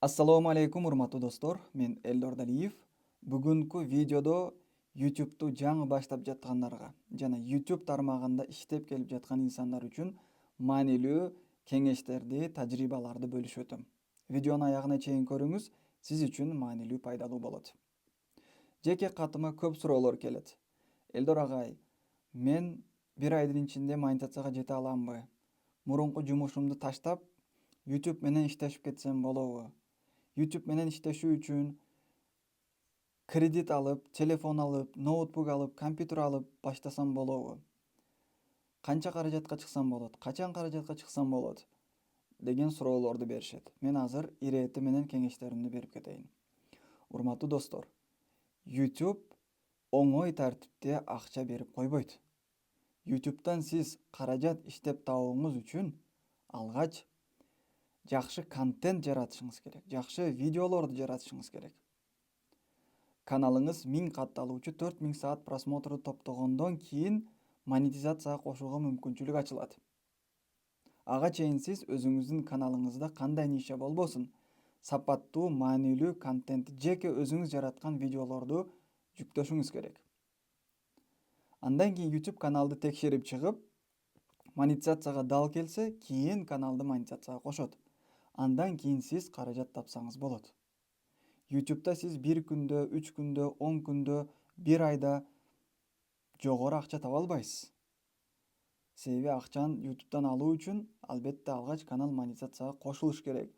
Ассаламу алейкум, урматтуу достор. Мен Элдор Далиев. Бүгүнкү видеодо YouTube'ду жаңы баштап жаткандарга жана YouTube тармагында иштеп келип жаткан инсандар үчүн маанилүү кеңештерди, тажрыйбаларды бөлүшүп өтөм. Видеону аягына чейин көрүңүз, сиз үчүн маанилүү, пайдалуу болот. Жеке катыма көп суроолор келет. Элдор агай, мен бир айдын ичинде монетизацияга жете аламбы? Мурунку жумушумду таштап, YouTube менен иштешип кетсем болобу? YouTube менен иштешүү үчүн кредит алып, телефон алып, ноутбук алып, компьютер алып баштасам болобу? Канча каражатка чыксам болот? Качан каражатка чыксам болот? Деген суроолорду беришет. Мен азыр ирети менен кеңештеримди берип кетейин. Урматтуу достор, YouTube оңой тартипте акча берип койбойт. YouTube'дан сиз каражат иштеп табууңуз үчүн алгач жакшы контент жаратышыңыз керек, жакшы видеолорду жаратышыңыз керек. Каналыңыз 1000 катталуучу 4000 саат просмотрду топтогондон кийин монетизацияга кошууга мүмкүнчүлүк ачылат. Ага чейин сиз өзүңүздүн каналыңызда кандай ниша болбосун, сапаттуу, маанилүү контентти, жеке өзүңүз жараткан видеолорду жүктөшүңүз керек. Андан кийин YouTube каналды текшерип чыгып, монетизацияга дал келсе, кийин каналды монетизацияга кошот. Андан кийин сиз каражат тапсаңыз болот. YouTube'да сиз 1 күндө, 3 күндө, 10 күндө, 1 айда жогору акча таба албайсыз. Себеби акчаны YouTube'дан алуу үчүн албетте алгач канал монетизацияга кошулуш керек.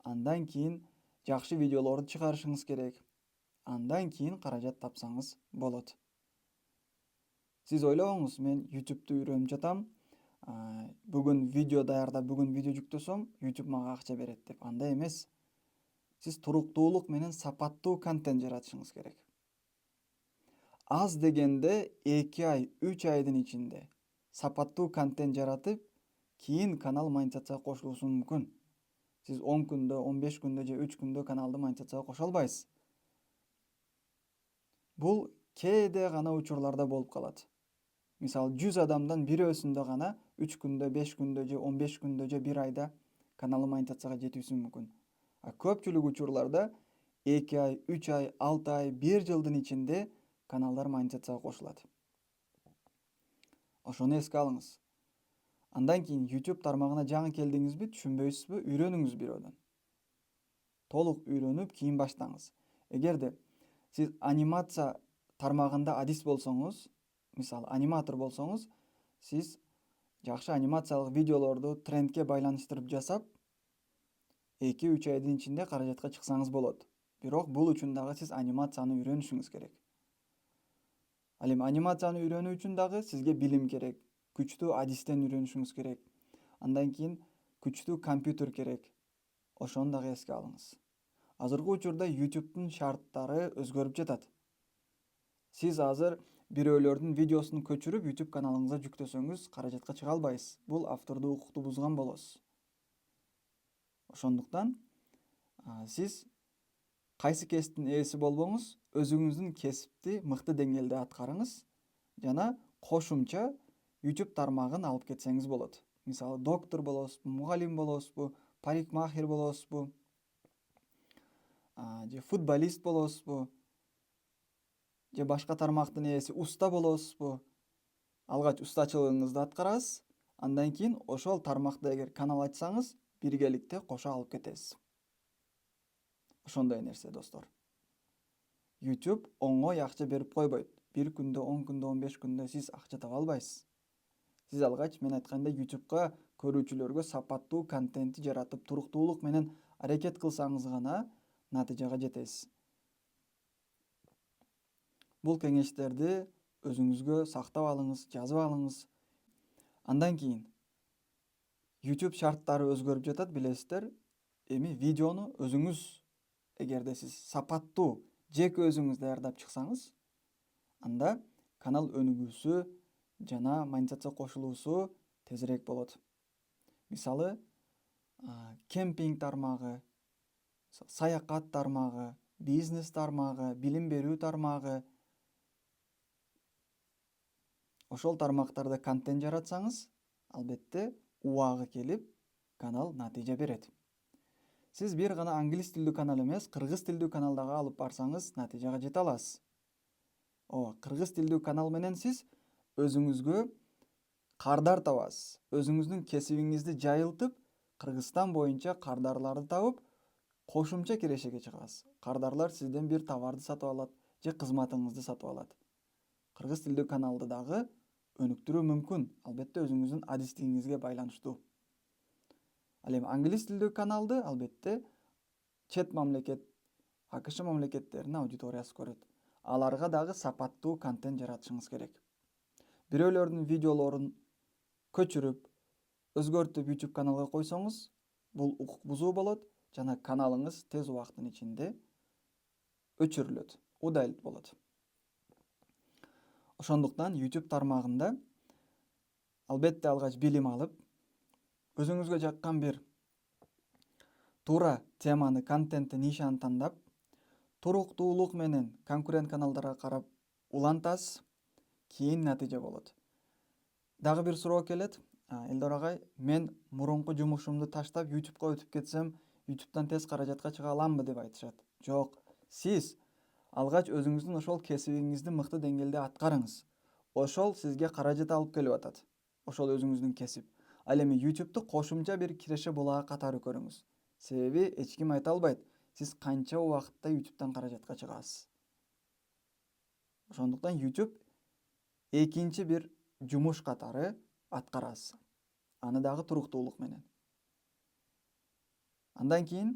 Андан кийин жакшы видеолорду чыгарышыңыз керек. Андан кийин каражат тапсаңыз болот. Сиз ойлобоңуз, мен YouTube'ду үйрөнүп жатам, бүгүн видео даярдап, бүгүн видео жүктөсөм, YouTube мага акча берет деп. Андай эмес. Сиз туруктуулук менен сапаттуу контент жаратышыңыз керек. Аз дегенде 2 ай, 3 айдын ичинде сапаттуу контент жаратып, кийин канал монетизацияга кошулушу мүмкүн. Сиз 10 күндө, 15 күндө же 3 күндө каналды монетизацияга кошо албайсыз. Бул кээде гана учурларда болуп калат. Мисалы 100 адамдан бирөөсүндө гана 3 күндө, 5 күндө же 15 күндө же 1 айда каналы монетизацияга жетүүсү мүмкүн. Көпчүлүк учурларда 2 ай, 3 ай, 6 ай, 1 жылдын ичинде каналдар монетизацияга кошулат. Ошону эске алыңыз. Андан кийин YouTube тармагына жаңы келдиңизби, түшүнбөйсүзбү, үйрөнүңүз бирөөдөн. Толук үйрөнүп, кийин баштаңыз. Эгерде сиз анимация тармагында адис болсоңуз, мисалы аниматор болсоңуз, сиз жакшы анимациялык видеолорду трендке байланыштырып жасап, 2-3 айдын ичинде каражатка чыксаңыз болот. Бирок бул үчүн дагы сиз анимацияны үйрөнүшүңүз керек. Ал эми анимацияны үйрөнүү үчүн дагы сизге билим керек, күчтүү адистен үйрөнүшүңүз керек. Андан кийин күчтүү компьютер керек. Ошону дагы эске алыңыз. Азыркы учурда YouTube'дун шарттары өзгөрүп жатат. Сиз азыр бирөөлөрдүн видеосун көчүрүп YouTube каналыңызга жүктөсөңүз, каражатка чыга албайсыз. Бул автордук укукту бузган болосуз. Ошондуктан сиз кайсы кесиптин ээси болбоңуз, өзүңүздүн кесипти мыкты деңгээлде аткарыңыз жана кошумча YouTube тармагын алып кетсеңиз болот. Мисалы доктор болосузбу, мугалим болосузбу, парикмахер болосузбу, же футболист болосузбу, же башка тармактын ээси уста болосузбу. Алгач устачылыгыңызды аткарасыз, андан кийин ошол тармакта эгер канал ачсаңыз, биргеликте кошо алып кетесиз. Ошондой нерсе, достор. YouTube оңой акча берип койбойт. 1 күндө, 10 күндө, 15 күндө сиз акча таба албайсыз. Сиз алгач мен айткандай YouTube'га көрүүчүлөргө сапаттуу контентти жаратып, туруктуулук менен аракет кылсаңыз гана натыйжага жетесиз. Бул кеңештерди өзүңүзгө сактап алыңыз, жазып алыңыз. Андан кийин YouTube шарттары өзгөрүп жатат, билесиздер. Эми видеону өзүңүз, эгерде сиз сапаттуу, жеке өзүңүз даярдап чыксаңыз, анда канал өнүгүүсү жана монетизация кошулуусу тезирээк болот. Мисалы, кемпинг тармагы, саякат тармагы, бизнес тармагы, билим берүү тармагы. Ошол тармактарда контент жаратсаңыз, албетте убагы келип, канал натыйжа берет. Сиз бир гана англис тилдүү канал эмес, кыргыз тилдүү каналдагы алып барсаңыз, натыйжага жете аласыз. Ооба, кыргыз тилдүү канал менен сиз өзүңүзгө кардар табасыз. Өзүңүздүн кесибиңизди жайылтып, Кыргызстан боюнча кардарларды табып, кошумча кирешеге чыгасыз. Кардарлар сизден бир товарды сатып алат же кызматыңызды сатып алат. Кыргыз тилдүү каналды дагы өнүктүрүү мүмкүн, албетте өзүңүздүн адистигиңизге байланыштуу. Ал эми англис тилдүү каналды албетте чет мамлекет, АКШ мамлекеттеринин аудиториясы көрөт. Аларга дагы сапаттуу контент жаратышыңыз керек. Бирөөлөрдүн видеолорун көчүрүп, өзгөртүп YouTube каналга койсоңуз, бул укук бузуу болот жана каналыңыз тез убакыттын ичинде өчүрүлөт, удалить болот. Ошондуктан YouTube тармагында албетте алгач билим алып, өзүңүзгө жаккан бир туура теманы, контентти, нишаны тандап, туруктуулук менен конкурент каналдарга карап улантасыз, кийин натыйжа болот. Дагы бир суроо келет. Элдор агай, мен мурунку жумушумду таштап YouTube'га өтүп кетсем, YouTube'дан тез каражатка чыга аламбы деп айтышат. Жок, сиз алгач өзүңүздүн ошол кесибиңизди мыкты деңгээлде аткарыңыз. Ошол сизге каражат алып келип атат. Ошол өзүңүздүн кесип. Ал эми YouTube'ду кошумча бир киреше булагы катары көрүңүз. Себеби эч ким айта албайт, сиз канча убакытта YouTube'дан каражатка чыгасыз. Ошондуктан YouTube экинчи бир жумуш катары аткарасыз. Аны дагы туруктуулук менен. Андан кийин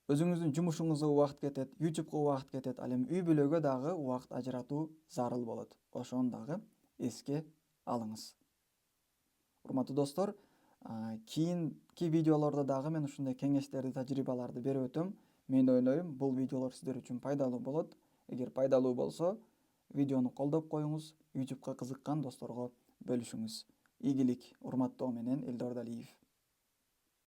өзүңүздүн жумушуңузга убакыт кетет, YouTube'га убакыт кетет, ал эми үй бүлөгө дагы убакыт ажыратуу зарыл болот. Ошону дагы эске алыңыз. Урматтуу достор, кийинки видеолордо дагы мен ушундай кеңештерди, тажрыйбаларды берип өтөм. Мен ойлойм, бул видеолор сиздер үчүн пайдалуу болот. Эгер пайдалуу болсо, видеону колдоп коюңуз, YouTube'га кызыккан досторго бөлүшүңүз. Ийгилик, урматтоо менен Элдор Далиев.